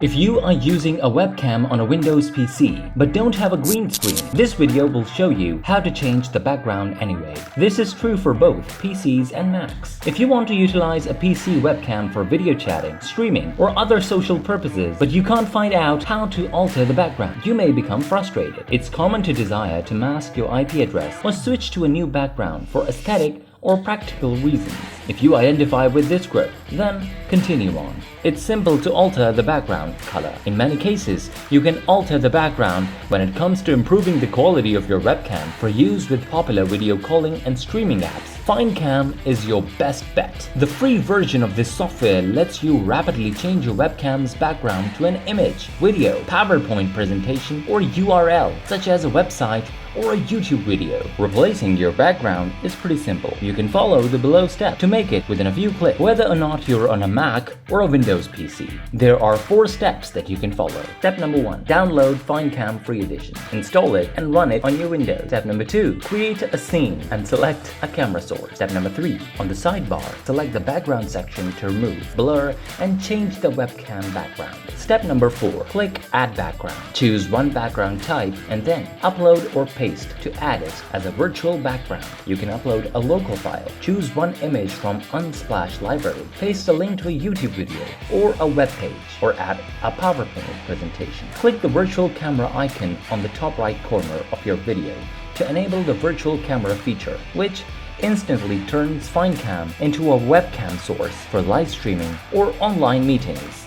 If you are using a webcam on a Windows PC but don't have a green screen, this video will show you how to change the background anyway. This is true for both PCs and Macs. If you want to utilize a PC webcam for video chatting, streaming, or other social purposes, but you can't find out how to alter the background, you may become frustrated. It's common to desire to mask your IP address or switch to a new background for aesthetic or practical reasons. If you identify with this group, then continue on. It's simple to alter the background color. In many cases, you can alter the background when it comes to improving the quality of your webcam for use with popular video calling and streaming apps. FineCam is your best bet. The free version of this software lets you rapidly change your webcam's background to an image, video, PowerPoint presentation, or URL, such as a website or a YouTube video. Replacing your background is pretty simple. You can follow the below steps to make it within a few clicks, whether or not you're on a Mac or a Windows PC. There are 4 steps that you can follow. Step number 1. Download FineCam Free Edition. Install it and run it on your Windows. Step number 2. Create a scene and select a camera source. Step number 3. On the sidebar, select the background section to remove, blur, and change the webcam background. Step number 4. Click Add Background. Choose one background type and then upload or paste to add it as a virtual background. You can upload a local file. Choose one image from Unsplash library. Paste a link to a YouTube video or a web page, or add a PowerPoint presentation. Click the virtual camera icon on the top right corner of your video to enable the virtual camera feature, which instantly turns FineCam into a webcam source for live streaming or online meetings.